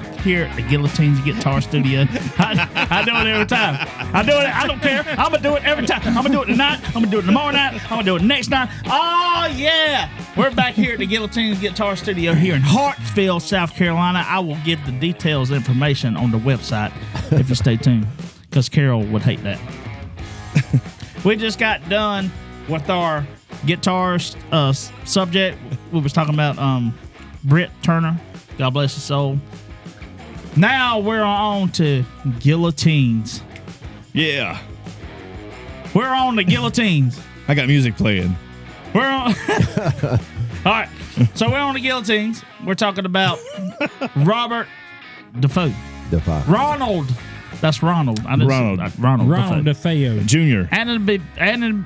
back here at the Guillotines Guitar Studio. I do it every time. I do it. I don't care. I'm going to do it every time. I'm going to do it tonight. I'm going to do it tomorrow night. I'm going to do it next night. Oh, yeah. We're back here at the Guillotines Guitar Studio here in Hartsville, South Carolina. I will give the details information on the website if you stay tuned, because Carol would hate that. We just got done with our guitar subject. We was talking about Britt Turner. God bless his soul. Now we're on to guillotines. Yeah. We're on the guillotines. I got music playing. We're on. All right. So we're on the guillotines. We're talking about Robert Defeo. Ronald. That's Ronald. Ronald Defeo Jr.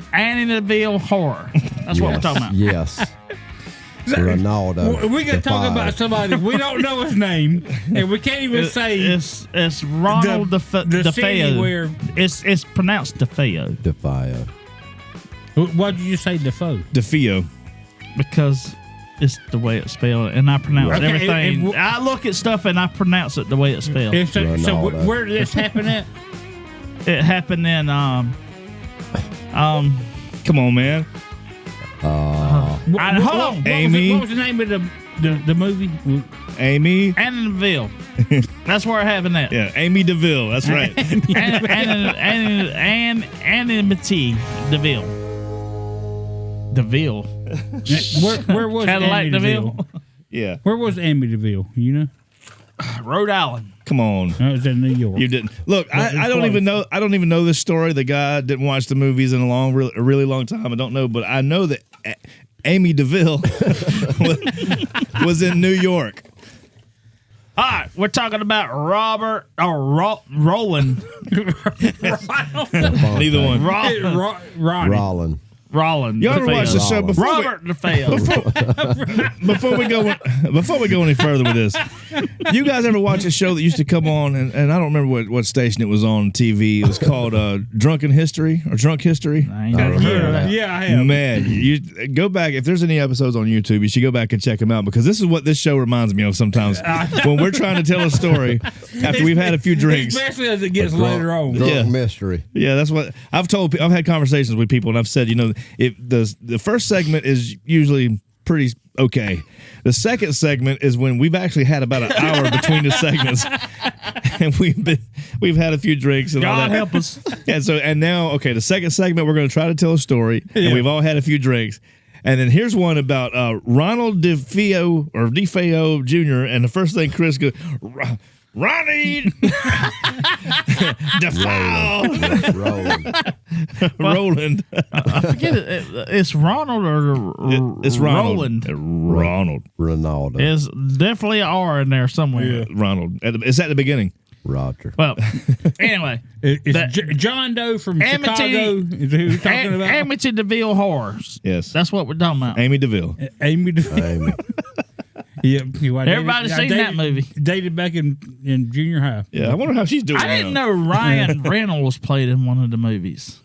Amityville Horror. That's what we're talking about. Yes. Ronald. We can talk about somebody we don't know his name, and we can't even say it's Ronald Defeo. It's pronounced Defeo. Defeo. Why did you say Defeo? Defeo. Because it's the way it's spelled, and I pronounce everything. I look at stuff and I pronounce it the way it's spelled. So where did this happen at? It happened in come on, man. Hold on. Amy. What was the name of the movie? Amy. Amityville. That's where it happened at. Yeah, Amy DeVille. That's right. Amityville. DeVille. Where was Cadillac DeVille? Yeah. Where was Amityville? You know, Rhode Island. Come on. No, it was in New York. You didn't look. I don't even know. I don't even know this story. The guy didn't watch the movies in a really long time. I don't know, but I know that Amy DeVille was in New York. All right, we're talking about Robert or Roland. Neither one. Ronnie. Roland. You ever watched the show before? Robert Defeo. Before we go any further with this, you guys ever watch a show that used to come on, and I don't remember what station it was on TV. It was called Drunken History or Drunk History. I ain't never heard of that. Yeah, I have. Man, you go back. If there's any episodes on YouTube, you should go back and check them out, because this is what this show reminds me of sometimes when we're trying to tell a story after we've had a few drinks. Especially as it gets later on. Drunk mystery. Yeah, that's what I've told. I've had conversations with people, and I've said, if the first segment is usually pretty okay. The second segment is when we've actually had about an hour between the segments, and we've had a few drinks and all that. God help us. And now the second segment we're going to try to tell a story, and we've all had a few drinks. And then here's one about Ronald Defeo or Defeo Jr. And the first thing Chris goes, Ronnie Roland. I forget it. It's Ronald or it's Roland. Ronald. There's definitely an R in there somewhere. Yeah. Ronald. It's at the beginning. Roger. Well, anyway. It's John Doe from Chicago. Is who you're talking about? Amityville Horror. Yes. That's what we're talking about. Amy DeVille. Amy DeVille. Yeah, everybody's seen that movie. Dated back in junior high. Yeah, I wonder how she's doing. I didn't know Ryan Reynolds played in one of the movies.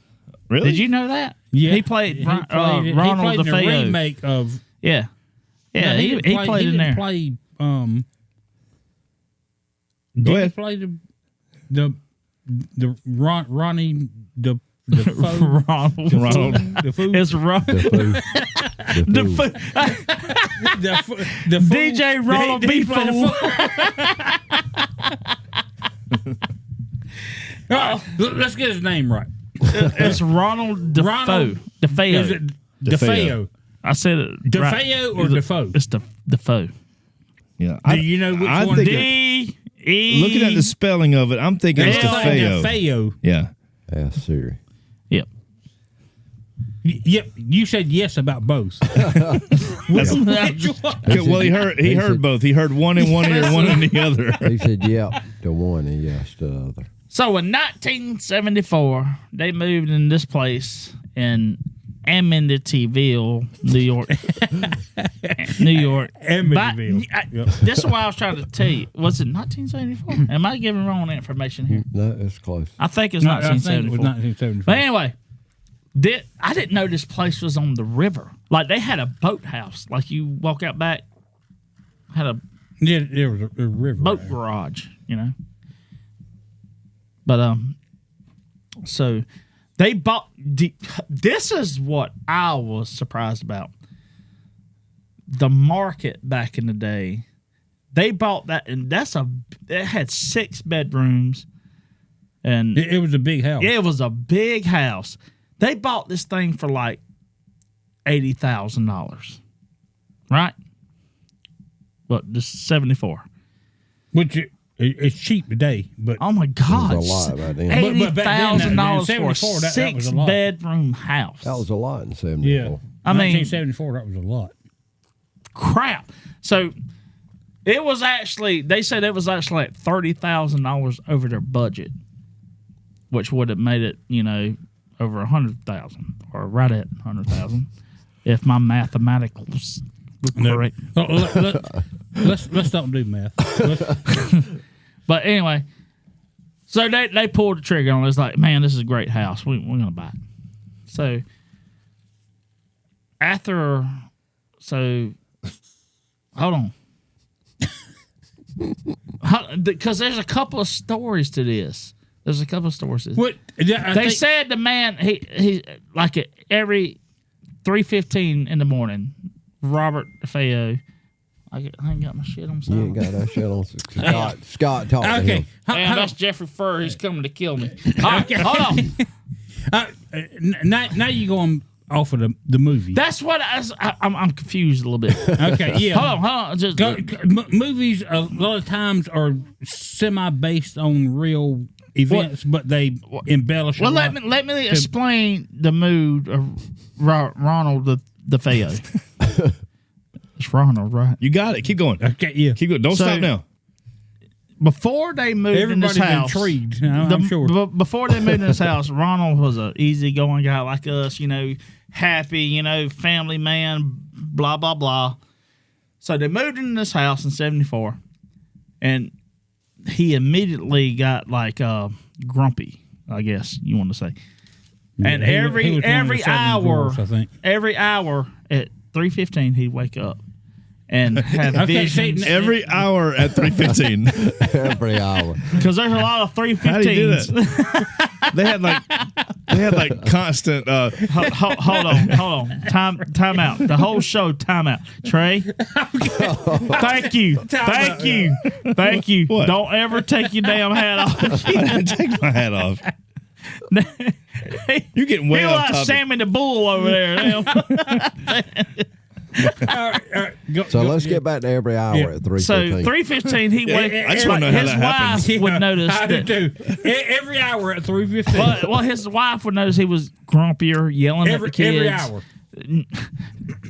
Really? Did you know that? Yeah, he played Ronald Defeo. The remake of. Yeah, he played in there. Play, Go ahead. Play the Ronnie the Ronald. It's Ronald. The DJ Ronald B. Let's get his name right. It's Ronald Defeo. Is it Defeo? I said it. Defeo or Defoe? It's Defeo. Yeah. Do you know which one? Looking at the spelling of it, I'm thinking it's Defeo. Defeo. Yeah. Yeah, Siri. Yep. Yep. You said yes about both. Well, he heard both. He heard one in one ear, one in the other. He said yep to one and yes to the other. So in 1974, they moved in this place in Amityville, New York. Amityville. This is what I was trying to tell you. Was it 1974? Am I giving wrong information here? No, it's close. I think it's 1974. I think it was 1974. But anyway, I didn't know this place was on the river. Like they had a boathouse. Like you walk out back, had a Yeah, there was a river. boat there. garage, But so they bought. This is what I was surprised about. The market back in the day, they bought that, and it had 6 bedrooms, and It was a big house. it was a big house. They bought this thing for like $80,000, right? But just 74. Which it's cheap today, but Oh my God! It was a lot back then. But back then, $80,000 for a 74, that was a lot. 6-bedroom house. That was a lot in 74. yeah, I mean- 1974. That was a lot. Crap. So it was actually. They said it was actually like $30,000 over their budget, which would have made it, over 100,000 or right at 100,000, if my mathematicals were correct. Oh, let's don't do math. But anyway, so they pulled the trigger on it. It's like, man, this is a great house. We're going to buy it. So hold on. Because there's a couple of stories to this. What? They said the man, he like at every 3:15 in the morning, Robert DeFeo. I ain't got my shit on You silent. ain't got that shit on. Scott talked to Okay. him. Damn, that's Jeffrey Furr. He's coming to kill me. Hold on. Now you going off of the movie. That's what I'm confused a little bit. Okay, yeah. Hold on. Just Movies a lot of times are semi-based on real events, but they embellish. well, a lot. let me explain the mood of Ronald Defeo. It's Ronald, right? You got it. Keep going. Okay, yeah. Keep going. Don't So- stop now. Before they moved in Everybody's this house, intrigued. I'm sure. Before they moved in this house, Ronald was a easygoing guy like us, happy, family man, blah blah blah. So they moved in this house in '74, and he immediately got like grumpy, I guess you want to say. And He was one of the every seven hour, dwarfs, I think. every hour at 3:15, he'd wake up and have Okay, visions. Every hour at 3:15. Every hour. Because there's a lot of How do you do 3:15s. that? They had like constant. Hold on. Time out. The whole show, time out. Trey, thank you. What? Don't ever take your damn hat off. I didn't take my hat off. You're getting way You're off like topic. Sammy the Bull over there. All right, So let's get back to every hour Yeah. at 3:15. So 3:15, he wake. I just wanna know how his that happens. wife would notice I do that. too. Every hour at 3:15. Well, his wife would notice he was grumpier, yelling at the kids. Every hour.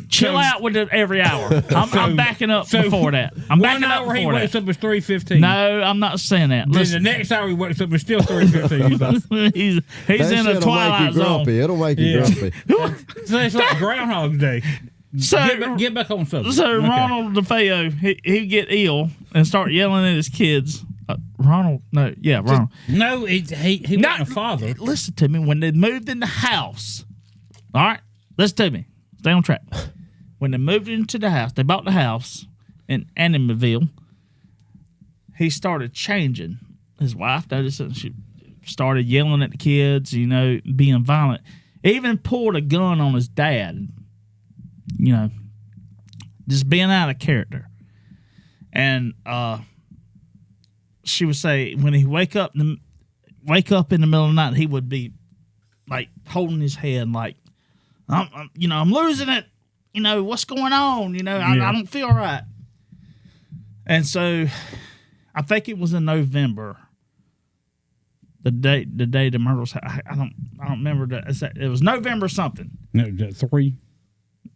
Chill out with it every hour. I'm backing up before that. I'm backing 1 up hour he before wakes that. up is 3:15. No, I'm not saying that. Then the Listen, next hour he wakes up is still 3:15. he's that in a shit'll twilight make you zone. grumpy. It'll make you Yeah. grumpy. So it's like Groundhog Day. So, Get back on subject. so Okay. Ronald DeFeo, he'd get ill and start yelling at his kids. Ronald. No, he Not- wasn't a father. Listen to me. When they moved in the house, all right, listen to me. Stay on track. When they moved into the house, they bought the house in Amityville. He started changing. His wife noticed it. She started yelling at the kids, being violent. Even pulled a gun on his dad. Just being out of character. And she would say when he wake up in the middle of the night, he would be like holding his head like, I'm losing it. What's going on? I don't feel right. And so I think it was in November. The day the murder was. I don't remember that. It was November something. No, 3.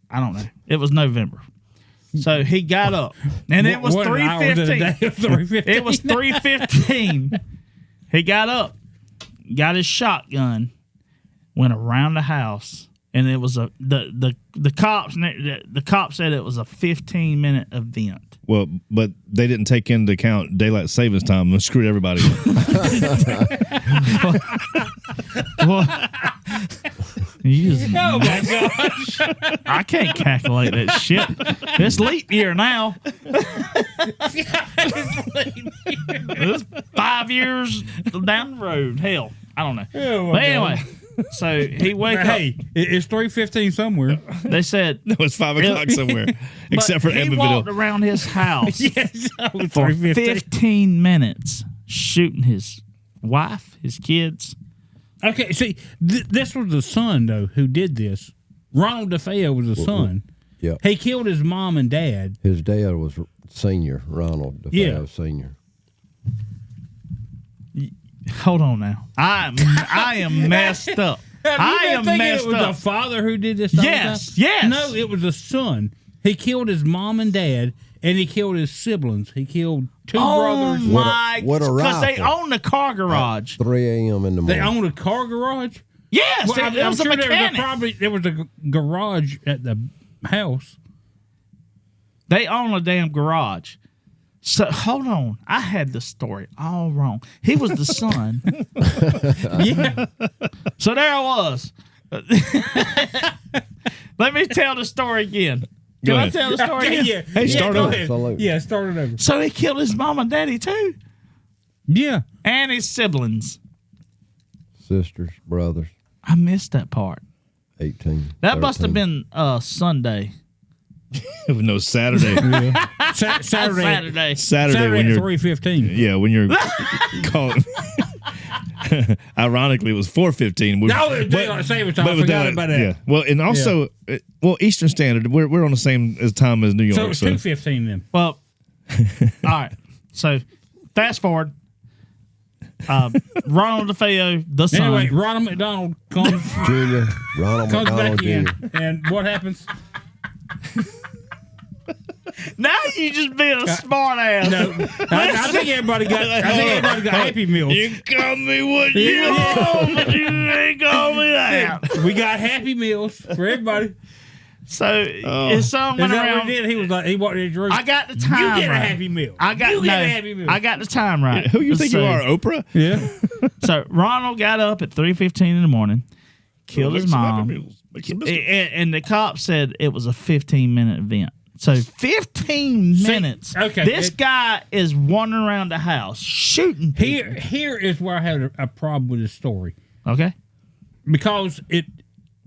I don't know. It was November. So he got up, and it was 3:15. It was 3:15. He got up, got his shotgun, went around the house, and it was the cops said it was a 15-minute event. Well, but they didn't take into account daylight savings time and screwed everybody up. Well, You just- Oh my gosh! I can't calculate that shit. It's leap year now. It's 5 years down the road. Hell, I don't know. Oh, my But anyway, so he wake up. Hey, it's 3:15 somewhere. They said No, it's 5 o'clock somewhere, except for he walked Amityville. around his house Yes, for 15 minutes shooting his wife, his kids. Okay, see, this was the son though who did this. Ronald Defeo was the son. Yeah. He killed his mom and dad. His dad was Senior, Ronald Defeo Yeah. Senior. Hold on now. I am messed up. I am messed It was up. the father who did this. the whole Yes, time? yes. No, it was the son. He killed his mom and dad, and he killed his siblings. He killed two brothers. my! What a Because they rifle. own the car garage. 3 a.m. in the They morning. owned a car garage. Yes, Well, it was a mechanic. There was a garage at the house. They own a damn garage. So hold on, I had the story all wrong. He was the son. Yeah. So there I was. Let me tell the story again. Go Can I ahead. tell the story Okay, again? yeah. Hey, start go over. ahead. Absolutely. Yeah, start it over. So he killed his mom and daddy too, Yeah. and his siblings. Sisters, brothers, I missed that part. 18. That must have 13. been Sunday. No, Saturday. Saturday. Saturday. Saturday when at you're 3:15. yeah when you're calling. Ironically, it was 4:15. No, it was daylight savings time. I forgot about that. Yeah. Well, and also, well, Eastern Standard. We're on the same time as New York. So it was 2:15 then. Well, all right. So fast forward. Ronald DeFeo, the son. Anyway, Ronald McDonald comes Junior, Ronald back McDonald in, Jr. and what happens? Now you just being a smart ass. No, I think everybody got. Happy Meals. You call me what you want, but you ain't call me that. We got Happy Meals for everybody. So his son Is went that around. what he did? He was like, he walked in the room. I got the time You get right. a Happy Meal. I got you get no, a Happy Meal. I got the time right. Who you think So- you are, Oprah? Yeah. So Ronald got up at 3:15 in the morning, killed his mom, and the cop said it was a 15-minute event. So 15 minutes. okay, This guy is wandering around the house shooting people. Here is where I had a problem with this story Okay. because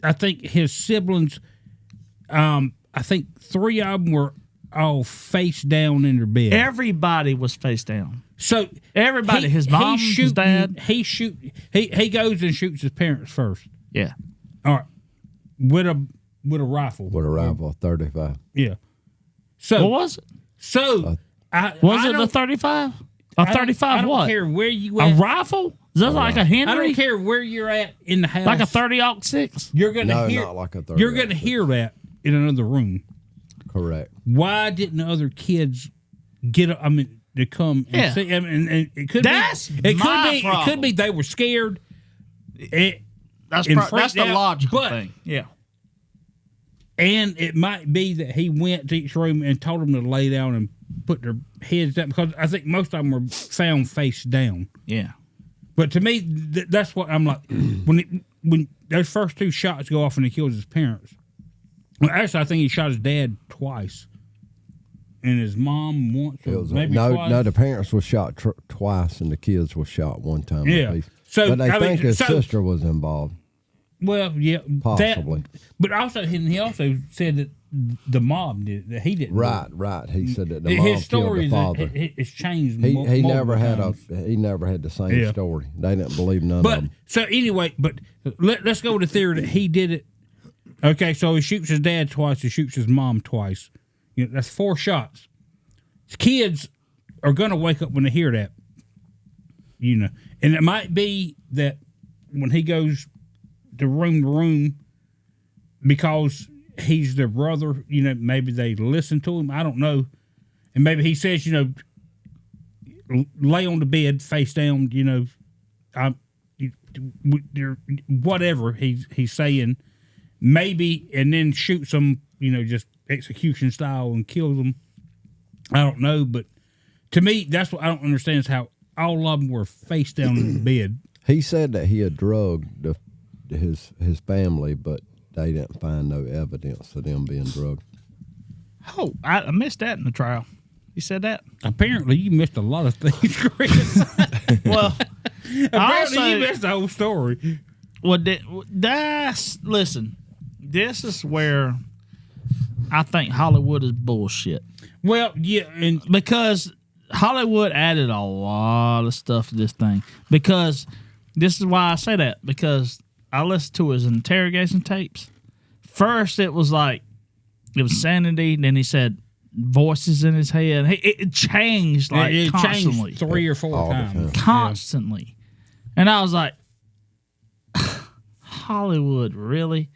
I think his siblings, I think 3 of them were all face down in their bed. Everybody was face down. So Everybody, his mom, his dad. He goes and shoots his parents first. Yeah. All right, with a rifle. With a rifle, 35. Yeah. So What was it? Was it a 35? A 35 I don't what? care where you A at. rifle? Is that like a Henry? I don't care where you're at in the house. Like a 30-06? You're gonna No, hear. not like a 30. You're gonna hear that in another room. Correct. Why didn't the other kids get? I mean, to come and Yeah. see. I mean, and it could That's be. It my could be. It problem. could be they were scared. That's And that's freaked the out, logical but- thing. Yeah. And it might be that he went to each room and told them to lay down and put their heads down because I think most of them were found face down. Yeah. But to me, that's what I'm like. When those first 2 shots go off and he kills his parents. Well, actually, I think he shot his dad twice, and his mom once, It or was maybe no, twice. no. The parents were shot twice, and the kids were shot one time. Yeah. apiece. So, but they I mean, think his so- sister was involved. Well, yeah, Possibly. But also, he also said that the mob did that he didn't. do it. Right. He said that the mom His killed story the is father. it's changed. He multiple never had times. he never had the same Yeah. story. They didn't believe none of But them. so anyway, let's go with the theory that he did it. Okay, so he shoots his dad twice. He shoots his mom twice. You know, that's 4 shots. His kids are gonna wake up when they hear that. You know, and it might be that when he goes to room, because he's their brother. You know, maybe they listen to him. I don't know, and maybe he says, you know, lay on the bed face down. You know, whatever he's saying, maybe, and then shoots them, you know, just execution style and kills them. I don't know, but to me, that's what I don't understand is how all of them were face down in the bed. He said that he had drugged his family, but they didn't find no evidence of them being drugged. Oh, I missed that in the trial. You said that? Apparently, you missed a lot of things, Chris. Well, Apparently, you missed the whole story. well, listen, this is where I think Hollywood is bullshit. Well, yeah, and Because Hollywood added a lot of stuff to this thing. Because this is why I say that. Because I listened to his interrogation tapes. First, it was like, it was sanity. Then he said voices in his head. It changed like it constantly. changed 3 or 4 All the times. time. Constantly. And I was like, Hollywood, really?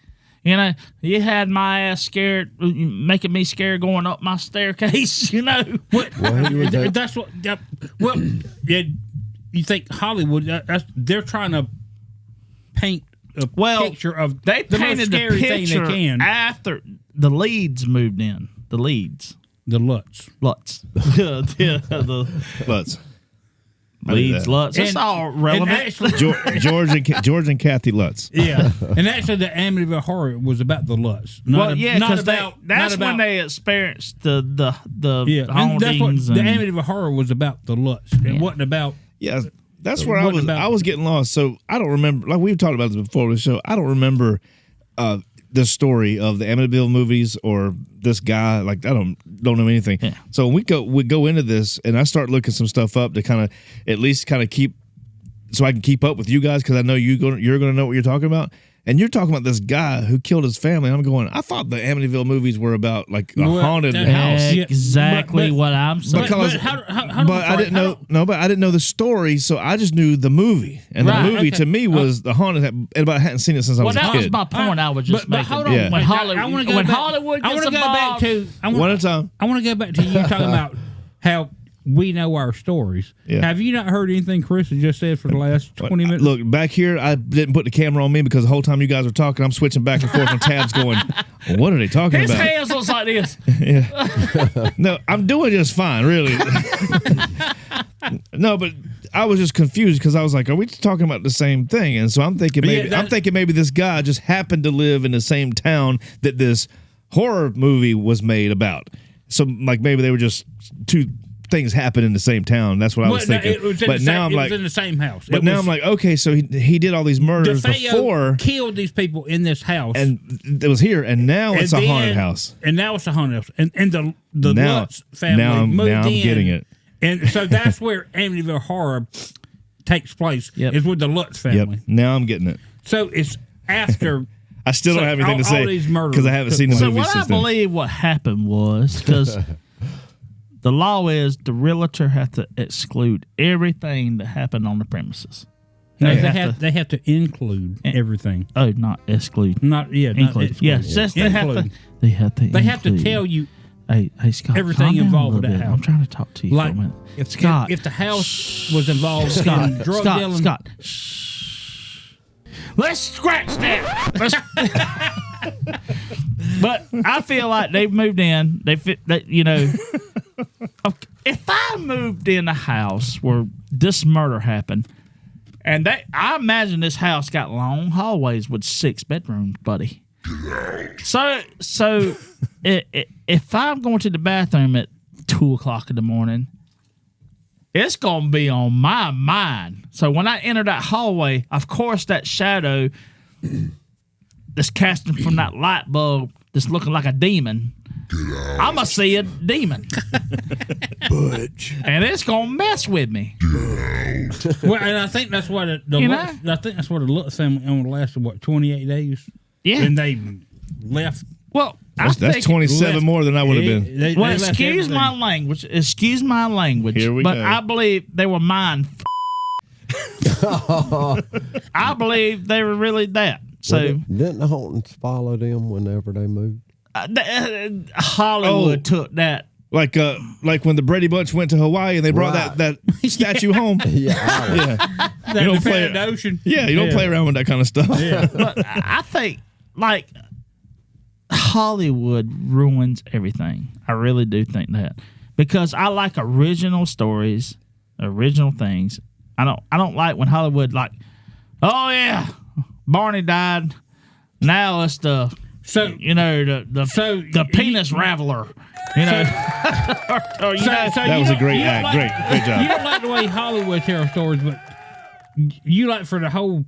You know, you had my ass scared, making me scared going up my staircase, you know? Well, he was at- That's what. Well, yeah, you think Hollywood? They're trying to paint a picture of they the most painted the scary thing picture they can. after the leads moved in. The leads. The Lutz. Lutz. the Lutz. leads, Lutz. It's all relevant. And actually, George and Kathy Lutz. yeah, and actually, the Amityville Horror was about the Lutz. Not because about. that's when they experienced the Yeah, and that's what hauntings the and- Amityville Horror was about. The Lutz. It wasn't about. Yeah, that's where What about- I was getting lost. So I don't remember. Like we've talked about this before the show. I don't remember the story of the Amityville movies or this guy. Like I don't know anything. Yeah. So we go into this, and I start looking some stuff up to kind of at least kind of keep, so I can keep up with you guys because I know you're gonna know what you're talking about. And you're talking about this guy who killed his family. And I'm going, I thought the Amityville movies were about like a Well, haunted that- house. Yeah, exactly but- what I'm saying. Because- But how do But I didn't know. No, but I didn't know the story, so I just knew the movie, and Right, the movie okay. to me was the haunted. But I hadn't seen it since I was a that was kid. my point I was just But making. hold on. Yeah. When I Hollywood, wanna go when back- Hollywood I gets want to go back involved, to. One at a time. I want to go back to you talking about how we know our stories. Yeah. Have you not heard anything Chris has just said for the last 20 minutes? Look back here. I didn't put the camera on me because the whole time you guys were talking, I'm switching back and forth on tabs, going, "What are they talking his about?" hands looks like this. No, I'm doing just fine, really. No, but I was just confused because I was like, "Are we talking about the same thing?" And so I'm thinking maybe this guy just happened to live in the same town that this horror movie was made about. So like maybe they were just two things happen in the same town. That's what I was thinking. But now I'm like, in the same house. but now I'm like, okay, so he did all these murders before, killed these people in this house, and it was here, and now it's a haunted house. And now it's a haunted house, and the Now- Lutz family now I'm moved in, getting it. and so that's where Amityville Horror takes place. Yep. Is with the Lutz Yep. family. Now I'm getting it. So it's after. I still don't So have anything to all say these murders because I haven't took seen the So movie what I since then. believe what happened was because the law is the realtor have to exclude everything that happened on the premises. No, have they have to include everything. Oh, not exclude. Not Include. exclude. Yes, just they have to. Include. They have to. They have to include. tell you Hey, Scott. everything calm down involved a with little that bit. house. I'm trying to talk to you like for a minute. if Scott, if the house was involved in drug dealing. Scott. Shh. Let's scratch that. But I feel like they've moved in. They fit. That if I moved in a house where this murder happened, and I imagine this house got long hallways with 6 bedrooms, buddy. So if I'm going to the bathroom at 2:00 in the morning, it's gonna be on my mind. So when I enter that hallway, of course that shadow that's casting from that light bulb that's looking like a demon, I'm gonna see a demon. Butch. And it's gonna mess with me. Well, and I think that's why I think that's why the Lutz family only lasted 28 days. Yeah. And they left. Well, That's 27 left- more than I would have been. They well, left excuse everything. my language. Excuse my language. Here we but go. I believe they were mine. I believe they were really that. So Didn't the hauntings follow them whenever they moved? Hollywood took that. Like when the Brady Bunch went to Hawaii and they brought Right. that statue home. Yeah, I Yeah, They you don't found play the ocean. yeah, you don't play around with that kind of stuff. But I think like Hollywood ruins everything. I really do think that because I like original stories, original things. I don't like when Hollywood like, oh yeah, Barney died. Now it's the penis raveler. You know, That was a great act. Great job. You don't like the way Hollywood tells stories, but you like for the whole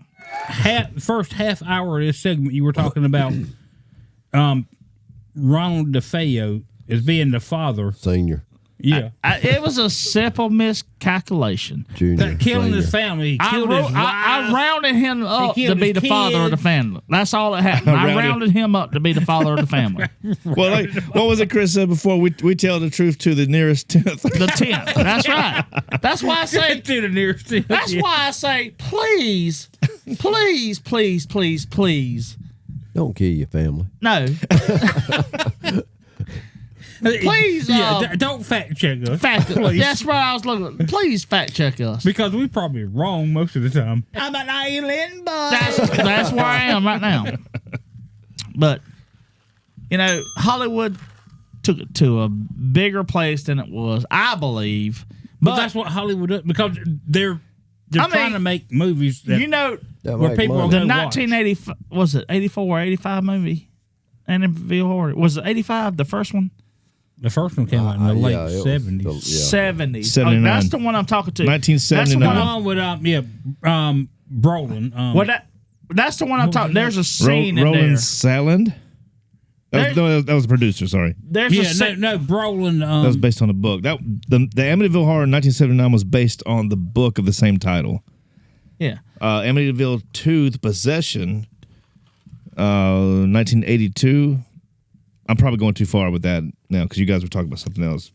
first half hour of this segment you were talking about Ronald Defeo as being the father. Senior. Yeah. it was a simple miscalculation. Junior. Killing senior. his family. He killed his wife. I rounded him up killed to be his the father of the kids. family. That's all that happened. I rounded him up to be the father of the family. Well, like, what was it Chris said before? We tell the truth to the nearest tenth. The 10th. That's right. That's why I say. to the nearest. That's why I say, please, please, please, please, please. Don't kill your family. No. Please, don't fact check us. please. That's right. I was looking. Please fact check us. Because we're probably wrong most of the time. I'm an alien, but that's where I am right now. But you know, Hollywood took it to a bigger place than it was, I believe. But that's what Hollywood does because they're trying to make movies that you know where people are the going to watch. 1980 was it 84 or 85 movie Amityville Horror, was it 85 the first one? The first one came out in the late it was 70s. 70s. 79. That's the one I'm talking to. 1979. That's the one With Brolin. that's the one I'm talking. There's a scene in Roland there. Saland. That was the producer. Sorry, There's a scene. Brolin. that was based on a book. The Amityville Horror in 1979 was based on the book of the same title. Yeah. Amityville 2, The Possession, 1982. I'm probably going too far with that now because you guys were talking about something else.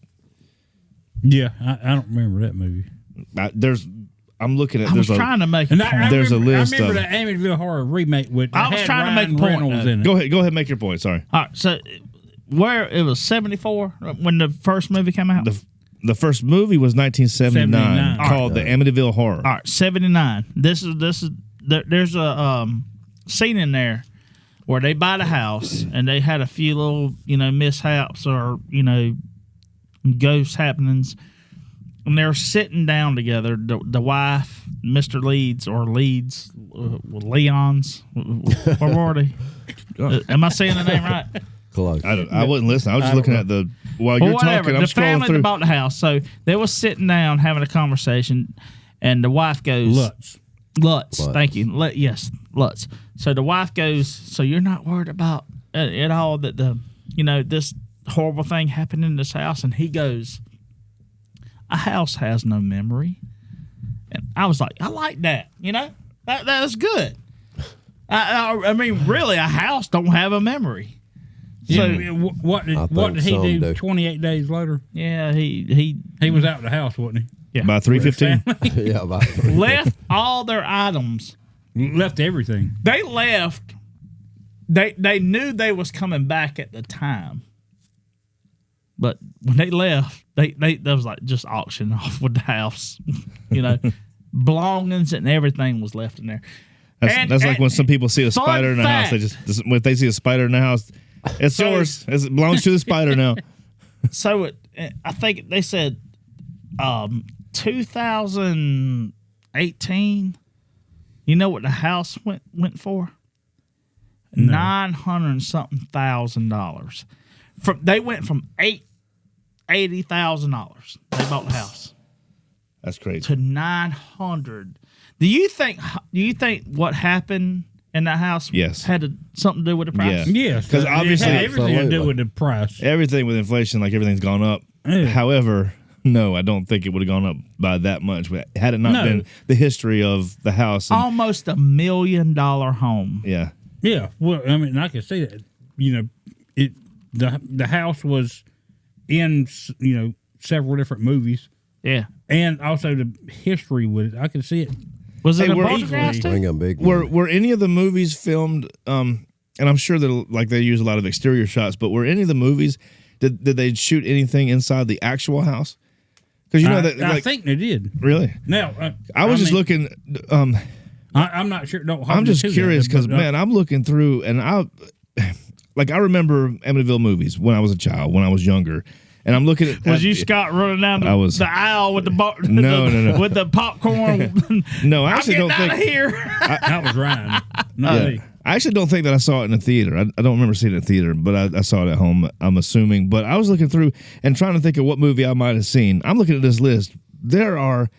Yeah, I don't remember that movie. I'm looking at. I was trying to make. And There's a list I remember of- the Amityville Horror remake with. I was had trying to make Ryan a point, Reynolds though. in it. Go ahead, and make your point. Sorry. All right. So where it was 74 when the first movie came out. The first movie was 1979 79. called The Amityville Horror. All right, 79. There's a scene in there where they buy the house and they had a few little, mishaps or, ghost happenings. And they're sitting down together. The wife, Mr. Leeds, Leon's. Where were they? Am I saying the name right? Close. I wasn't listening. I was just looking at while you're talking. I'm the scrolling family through. that bought the house. So they was sitting down having a conversation, and the wife goes, Lutz. Thank you. Yes, Lutz. So the wife goes, so you're not worried about at all that this horrible thing happened in this house? And he goes, a house has no memory. And I was like, I like that. That's good. I mean, really, a house don't have a memory. So what did he do 28 days later? Yeah, he was out of the house, wasn't he? Yeah. By 3:15. Yeah, about left all their items. Left everything. They left. They knew they was coming back at the time, but when they left, they was like just auction off with the house. Belongings and everything was left in there. That's like when some people see a spider in the house. If they see a spider in the house, it's yours. It belongs to the spider now. So I think they said 2018. You know what the house went for? No. $900,000. They went from $80,000. They bought the house. That's crazy. To $900,000. Do you think what happened in that house had something to do with the price? Yeah. Yes. Because obviously it had everything to do with the price. Everything with inflation, like everything's gone up. Yeah. However, no, I don't think it would have gone up by that much. Had it not been the history of the house. Almost $1 million home. Yeah. Yeah. Well, I mean, I can see that. The house was in several different movies. Yeah. And also the history with it. I can see it. Was it a Poltergeist? bring a big Were any of the movies filmed? And I'm sure that they use a lot of exterior shots. But were any of the movies? Did they shoot anything inside the actual house? Because I think they did. Really? Now I was just looking. I'm not sure. I'm just curious because man, I'm looking through and I remember Amityville movies when I was a child, when I was younger, And I'm looking at Was you Scott running down I was. the aisle with the No. with the popcorn? No, I actually don't I'm getting think. out of here. That was Ryan. Not Yeah. me. I actually don't think that I saw it in the theater. I don't remember seeing it in the theater, but I saw it at home, I'm assuming. But I was looking through and trying to think of what movie I might have seen. I'm looking at this list. There are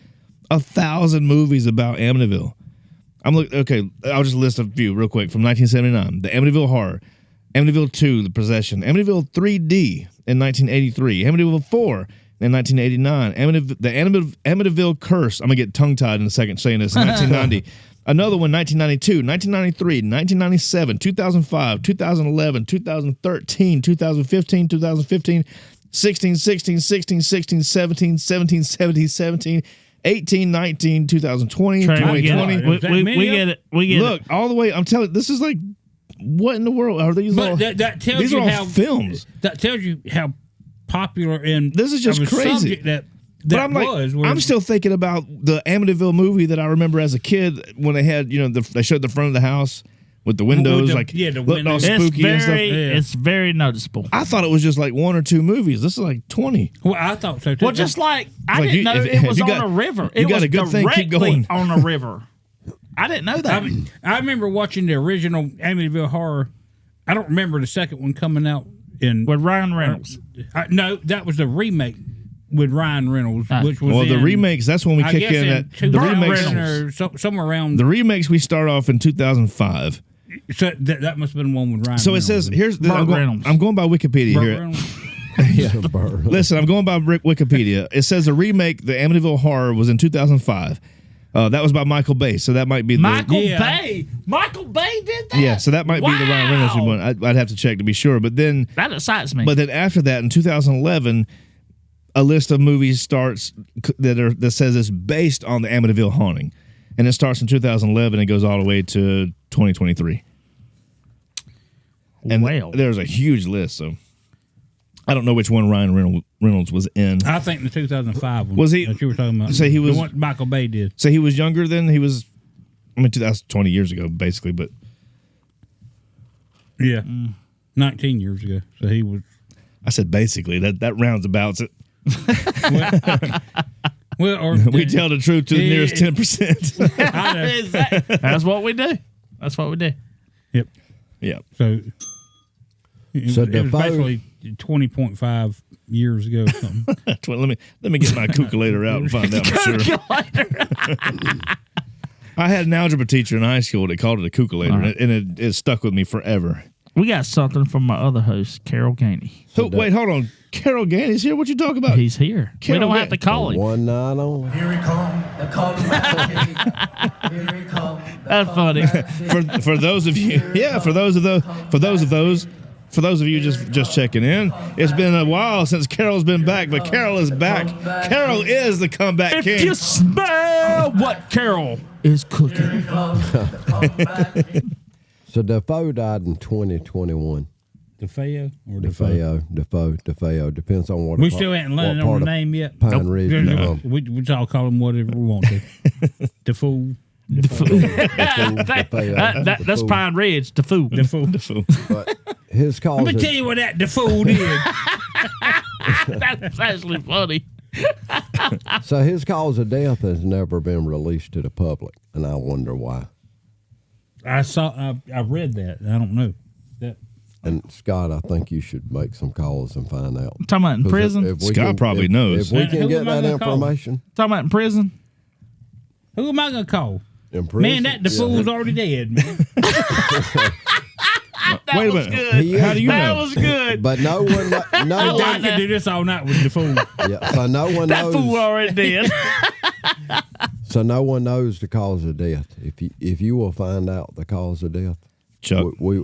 1,000 movies about Amityville. Okay, I'll just list a few real quick. From 1979, the Amityville Horror, Amityville 2, The Possession, Amityville 3D in 1983, Amityville 4 in 1989, the Amityville Curse. I'm going to get tongue-tied in a second saying this, in 1990. Another one, 1992, 1993, 1997, 2005, 2011, 2013, 2015, 2015, 16, 16, 16, 16, 17, 17, 17, 17, 18, 19, 2020, Trey, 2020. we get it. We get it. Look, all the way. I'm telling you, this is like, what in the world are these? But all, that tells these you are all how films. That tells you how popular and This is just of a crazy. subject that But I'm like, was. I'm still thinking about the Amityville movie that I remember as a kid when they had, they showed the front of the house with the windows, the like windows. all It's spooky and stuff. It's very noticeable. I thought it was just like 1 or 2 movies. This is like 20. Well, I thought so too. Well, just like I Like, didn't know if it was you on got- a river. you It got was a good thing, keep directly going. on a river. I didn't know that. I remember watching the original Amityville Horror. I don't remember the second one coming out in. With Ryan Reynolds. No, that was the remake with Ryan Reynolds, which was Well, the in, remakes, that's when we I kick guess in. in At, the remakes, 2000 or somewhere around. the remakes we start off in 2005. So that must have been one with Ryan. So it Reynolds. says here's the, Burt Reynolds. I'm going by Wikipedia Burt here. Reynolds. Listen, I'm going by Wikipedia. It says the remake, the Amityville Horror, was in 2005. That was by Michael Bay, so that might be the Michael Yeah. Bay. Michael Bay did that. yeah. So that might be the Ryan Reynolds Wow. one. I'd have to check to be sure. But then That excites me. after that, in 2011, a list of movies starts that says it's based on the Amityville haunting, and it starts in 2011 and goes all the way to 2023. And there's a huge list, so I don't know which one Ryan Reynolds was in. I think the 2005 one. Was he- That you were talking about. Say he was- The one Michael Bay did. So he was younger than he was. I mean, that's 20 years ago, basically. But Yeah, 19 years ago. So he was. I said basically that rounds abouts it. Well, or We tell the truth to the nearest 10%. I know. That's what we do. That's what we do. Yep. Yeah. So. It So was Defoe- basically 20.5 years ago or something. Let me get my calculator out and find out for sure. I had an algebra teacher in high school that called it a calculator, and it stuck with me forever. We got something from my other host, Carol Ganey. So wait, hold on. Carol Ganey's here. What you talking about? He's here. Carol we don't have to call him. One night on. Here he come, the calling Here he come. That's funny. for those of you, yeah, for those of you just checking in, it's been a while since Carol's been back, but Carol is back. Carol is the comeback If king. you smell what Carol is cooking. So Defoe died in 2021. DeFeo or Defoe? Defoe. Depends on what. We still ain't landed on the name yet. Pine Ridge. No. We just all call him whatever we want to. Defoe. That's Pine Ridge, the food. Defoe. But his cause. Let me tell you what that Defoe did. That's actually funny. So his cause of death has never been released to the public, and I wonder why. I read that. I don't know. That And Scott, I think you should make some calls and find out. Talking about in 'Cause prison? if we Scott probably knows. If we Man, can who get am I that gonna call? information Talking about in prison? who am I gonna call? in prison, Man, that Defoe's already dead, man. Wait a minute. He How is- do you That know? was good. But no one, no I one, could do this all night with Defoe. yeah, so no one That fool knows. already did. So no one knows the cause of death. If you will find out the cause of death, Chuck. we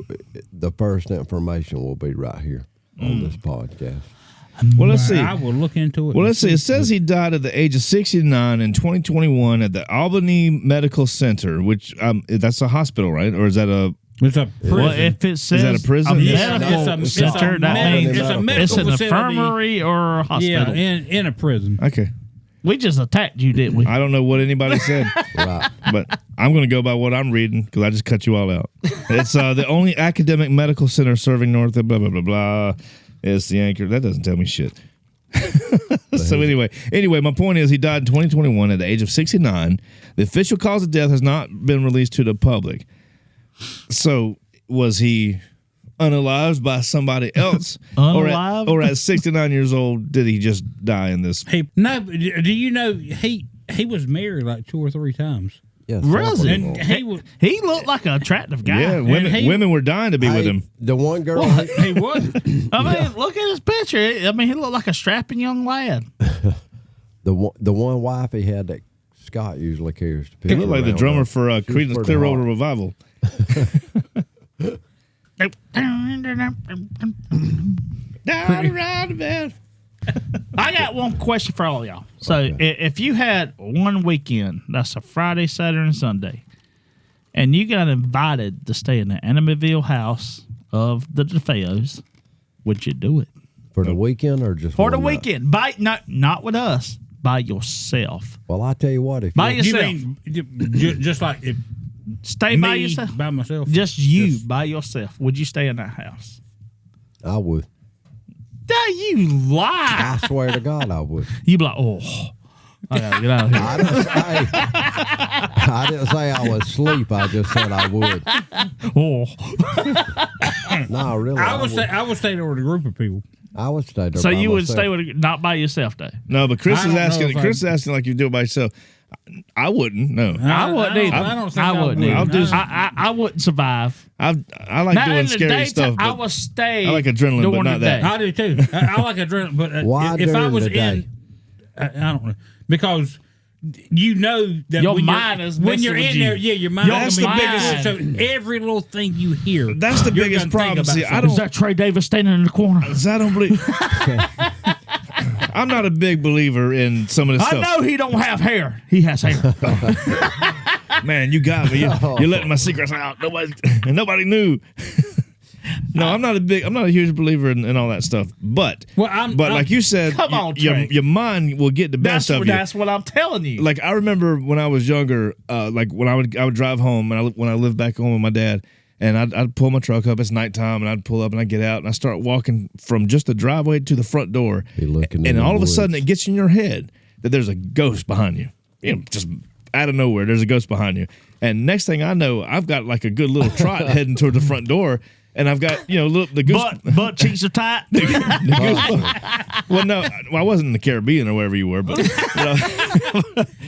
the first information will be right here on this podcast. Well, let's see. I will look into it. Well, let's see. It says he died at the age of 69 in 2021 at the Albany Medical Center, which that's a hospital, right? Or is that a It's a prison. Well, if it says that a prison? a Yeah. medical It's center, a that medical- means it's a medical it's an facility. infirmary or a hospital. Yeah, in a prison. okay? We just attacked you, didn't we? I don't know what anybody said, Right. but I'm going to go by what I'm reading because I just cut you all out. It's the only academic medical center serving north of blah blah blah blah. It's the anchor. That doesn't tell me shit. So anyway, my point is he died in 2021 at the age of 69. The official cause of death has not been released to the public. So was he unalived by somebody else? Unalived? Or at 69 years old, did he just die in this? No, do you know he was married like 2 or 3 times? Yeah, Really? And he was. He looked like an attractive guy. Yeah, women were dying to be with him. The one girl. He was. I mean, look at his picture. I mean, he looked like a strapping young lad. The one wife he had that Scott usually carries. He looked like the drummer for Creedence Clearwater Revival. Down around the bed. I got one question for all y'all. So, if you had one weekend, that's a Friday, Saturday, and Sunday, and you got invited to stay in the Amityville house of the DeFeos, would you do it? For the weekend or just For the one night? weekend. Not with us. By yourself. Well, I tell you what, if By you You yourself. mean just like if Stay me by yourself. by myself? Just you by yourself. Would you stay in that house? I would. You lie. I swear to God, I would. You be like, oh, I gotta get out of here. I didn't say I would sleep. I just said I would. Oh. No, really. I would stay there with a group of people. I would stay there. So by you would myself. stay with not by yourself, though. No, but Chris I is don't know asking. if I- Chris is asking like you do it by yourself. I wouldn't. No, I wouldn't either. I don't think I wouldn't would. either. I'll do- I wouldn't survive. I like Now, doing in the scary daytime, stuff. I But will stay. I like adrenaline, but during not the that. day. I do too. I like adrenaline, but Why if I during was the day? in, I don't know, because you know that Your when mind you're, is when you're messing in with there, you. your mind That's is the biggest. biggest- So every little thing you hear, That's the you're biggest gonna think problem. about See, I something. Is don't. that Trey Davis standing in the corner? I don't believe. I'm not a big believer in some of this I stuff. know he don't have hair. He has hair. Man, you got me. You're letting my secrets out. Nobody knew. No, I'm not a huge believer in all that stuff. But like you said, Come on, Trey. your mind will get the best of you. That's what I'm telling you. Like I remember when I was younger, like when I would drive home and when I lived back home with my dad, and I'd pull my truck up. It's nighttime, and I'd pull up and I'd get out and I start walking from just the driveway to the front door. Be looking in And the all of a woods. sudden, it gets in your head that there's a ghost behind you. You know, just out of nowhere, there's a ghost behind you. And next thing I know, I've got like a good little trot heading toward the front door. And I've got, the goose. butt cheeks are tight. Well, no, I wasn't in the Caribbean or wherever you were, but His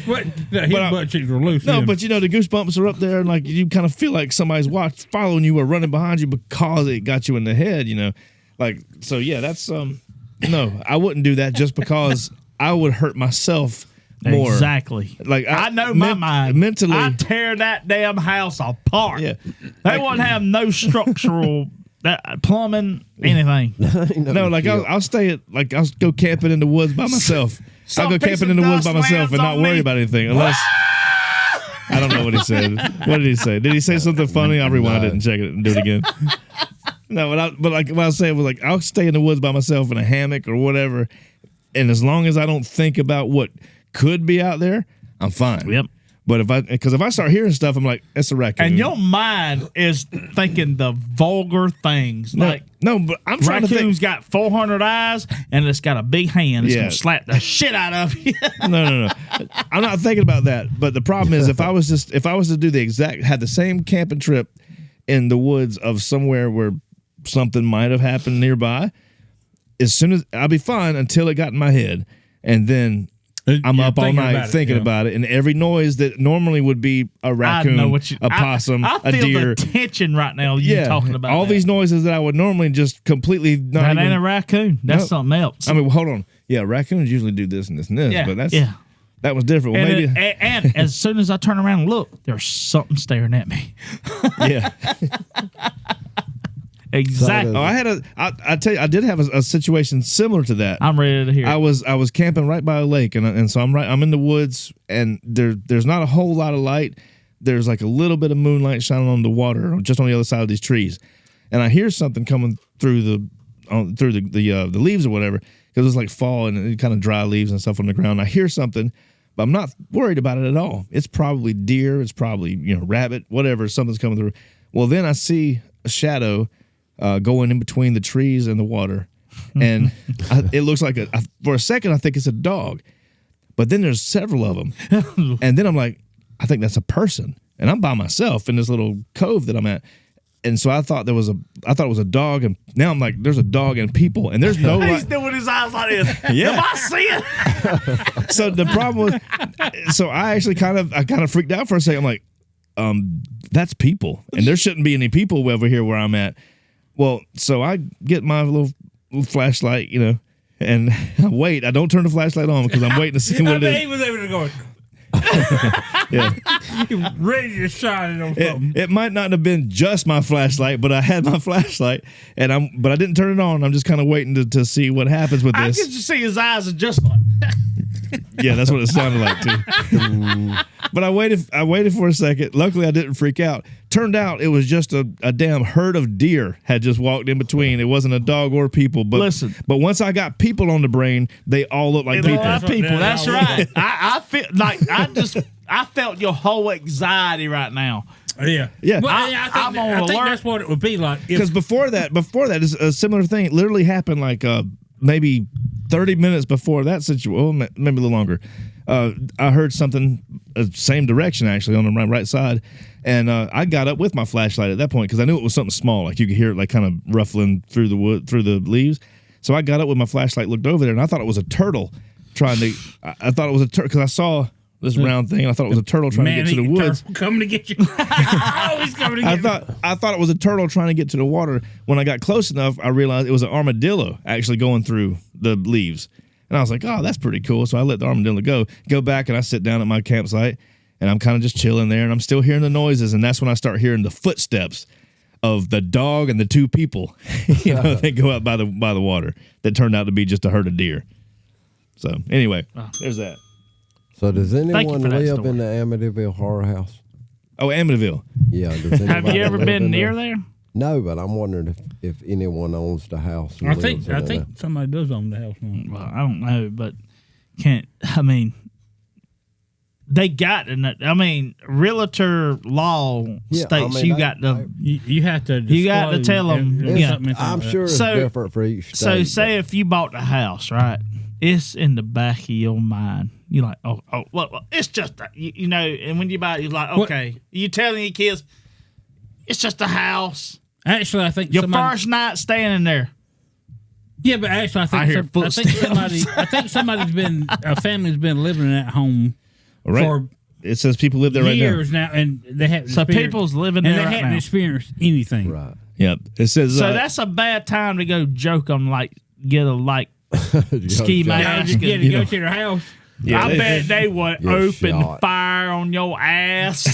butt cheeks were loose. no, then. but the goosebumps are up there, and like you kind of feel like somebody's following you or running behind you because it got you in the head, like so. Yeah, that's no, I wouldn't do that just because I would hurt myself more. Exactly. Like I know my mind. mentally. I tear that damn house apart. Yeah. They wouldn't have no structural plumbing, anything. No, like I'll stay at I'll go camping in the woods by myself. Some I'll go piece camping in of the woods by dust myself and lands not on worry me. about anything unless I don't know what he said. What did he say? Did he say something funny? I'll rewind it and check it and do it again. No, but like what I was saying was like I'll stay in the woods by myself in a hammock or whatever, and as long as I don't think about what could be out there, I'm fine. Yep. But if I start hearing stuff, I'm like, it's a raccoon. And your mind is thinking the vulgar things. Like, but I'm trying to raccoon's think. got 400 eyes and it's got a big hand. It's Yeah. going to slap the shit out of you. No. I'm not thinking about that. But the problem is, if I was to do had the same camping trip in the woods of somewhere where something might have happened nearby, as soon as I'll be fine until it got in my head, and then I'm You're up all thinking night about it, thinking yeah. about it, and every noise that normally would be a raccoon, a possum, I a feel deer. the tension right now. You talking about all that. these noises that I would normally just completely not That even. ain't a raccoon. That's No. something else. I mean, hold on. Yeah, raccoons usually do this and this and this, Yeah, but yeah. that was different. Well, and, maybe and as soon as I turn around and look, there's something staring at me. yeah. Exactly. Oh, I tell you, I did have a situation similar to that. I'm ready to hear I it. was camping right by a lake, and so I'm in the woods, and there's not a whole lot of light. There's like a little bit of moonlight shining on the water, just on the other side of these trees, and I hear something coming through the leaves or whatever, because it's like fall and it kind of dry leaves and stuff on the ground. I hear something, but I'm not worried about it at all. It's probably deer, it's probably rabbit, whatever. Something's coming through. Well, then I see a shadow going in between the trees and the water, and it looks like for a second I think it's a dog, but then there's several of them, and then I'm like, I think that's a person, and I'm by myself in this little cove that I'm at. And so I thought it was a dog, and now I'm like, there's a dog and people, and there's no. He's doing his eyes like this. Yeah. Am I seeing? So the problem was, so I actually kind of freaked out for a second. I'm like, that's people, and there shouldn't be any people over here where I'm at. Well, so I get my little flashlight, and I wait. I don't turn the flashlight on because I'm waiting to see what it is. He was able to go. Yeah. He was ready to shine it on something. It might not have been just my flashlight, but I had my flashlight, but I didn't turn it on. I'm just kind of waiting to see what happens with I this. could just see his eyes are just like. Yeah, that's what it sounded like too. But I waited for a second. Luckily, I didn't freak out. Turned out it was just a damn herd of deer had just walked in between. It wasn't a dog or people. But listen, but once I got people on the brain, they all look like people. That's right. I feel like I felt your whole anxiety right now. Yeah. Yeah. Well, I'm on I think alert. that's what it would be like. Because before that is a similar thing. It literally happened like maybe 30 minutes before that situation. Well, maybe a little longer. I heard something, same direction actually on the right side, and I got up with my flashlight at that point because I knew it was something small, like you could hear it like kind of ruffling through the wood, through the leaves. So I got up with my flashlight, looked over there, and I thought it was a turtle trying to. I thought it was a turtle because I saw this round thing, and I thought it was a turtle trying to get to the woods. Coming to get you. Oh, he's coming to get you. I thought it was a turtle trying to get to the water. When I got close enough, I realized it was an armadillo actually going through the leaves. And I was like, oh, that's pretty cool. So I let the armadillo go back, and I sit down at my campsite, and I'm kind of just chilling there, and I'm still hearing the noises, and that's when I start hearing the footsteps of the dog and the two people, they go out by the water. That turned out to be just a herd of deer. So anyway, there's that. So does anyone for that live story. in the Amityville Horror House? Oh, Amityville. Yeah. Does Have anybody you ever live been in near there? No, but I'm wondering if anyone owns the house. and I lives in think it. somebody does own the house now. Well, I don't know, but they got in it. I mean, realtor law Yeah, states I mean, you got to. You have to. You got to disclose tell 'em, if yeah. something I'm like that. sure it's So- different for each state. So say but- if you bought the house, right? It's in the back of your mind. You're like, well, it's just and when you buy it, you're like, okay. You telling your kids, it's just a house. Actually, I think Your somebody, first night standing there. Yeah, but actually, I hear I think somebody's been a family's been living in that home All right. for It says people live there right now. years now, and they haven't. So experienced- people's living and there they right hadn't now. experienced anything. Right. Yep. It says So that's a bad time to go joke on, get a ski mask. Yeah, to go to their house. Yeah, I bet they would Get open shot. fire on your ass.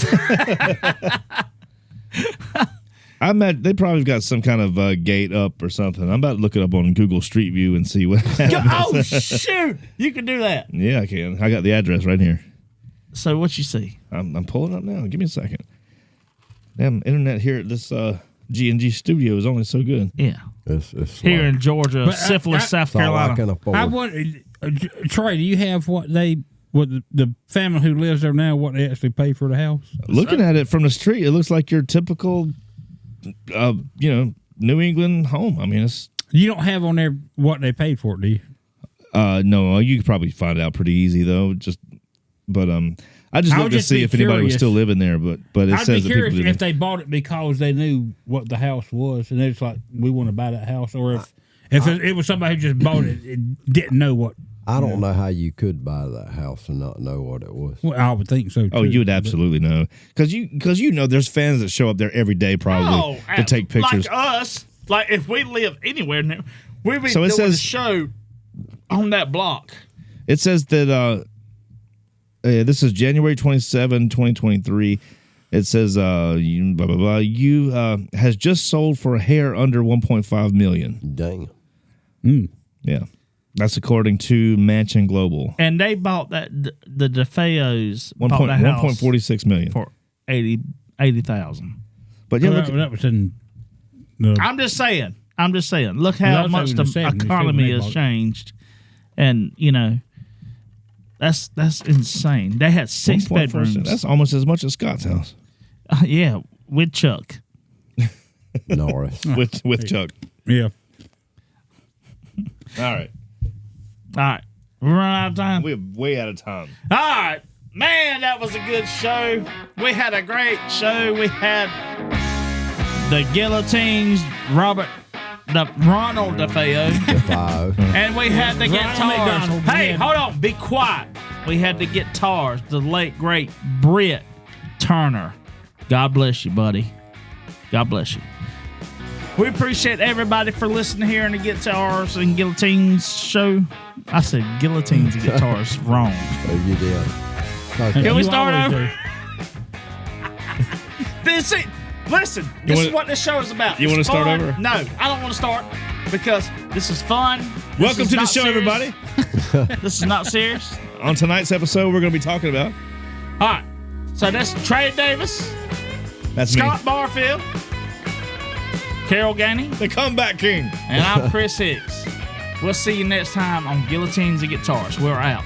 I imagine they probably got some kind of gate up or something. I'm about to look it up on Google Street View and see what happens. Oh shoot! You can do that. Yeah, I can. I got the address right here. So what you see? I'm pulling up now. Give me a second. Damn, internet here at this G&G studio is only so good. Yeah, It's here like, in Georgia, But syphilis, South it's all I Carolina. can afford. I want Troy. Do you have what the family who lives there now? What they actually pay for the house? Looking at it from the street, it looks like your typical, New England home. I mean, it's You don't have on there what they paid for it, do you? no, you could probably find out pretty easy though. I just I looked would to just see be if anybody was curious. still living there, but it I'd says be that curious people live if there. they bought it because they knew what the house was, and they're just like, we want to buy that house, or if it was somebody who just bought it and didn't know what. I don't know how you could buy that house and not know what it was. Well, I would think so. Oh, too. you would absolutely know because there's fans that show up there every day probably to take pictures. Like us, like if we live anywhere now, we'd be So it doing a says- show on that block. It says that this is January 27, 2023. It says you blah blah blah. You has just sold for a hair under 1.5 million. Damn. Yeah, that's according to Mansion Global. And they bought that the DeFeos bought that house 1.46 million. for 80,000. But yeah, Well, look, that was in. The, I'm just saying. Look Well, how that's much what the it was in the 70s, economy they has bought it. changed, and that's insane. They had 6 1.46 bedrooms. That's almost as much as Scott's house Yeah, with Chuck. Norris. with Chuck. yeah. All right. All right. We're running out of time. We're way out of time. All right. Man, that was a good show. We had a great show. We had the guillotines, Ronald DeFeo, Five. and we had the Ronald guitars. McDonald. Hey, Yeah. hold on. Be quiet. We had the guitars, the late, great Britt Turner. God bless you, buddy. God bless you. We appreciate everybody for listening here in the Guitars and Guillotines show. I said guillotines and guitars wrong. Oh, you did. Okay. Can we You start always over? Listen, this is what this show is about. You It's wanna start fun. over? No, I don't want to start because this is fun. This Welcome is to the not show, serious. everybody. This is not serious. On tonight's episode, we're going to be talking about. All right. So that's Trey Davis, That's Scott Barfield, Carol Gainey, me. The Comeback King. and I'm Chris Hicks. We'll see you next time on Guillotines and Guitars. We're out.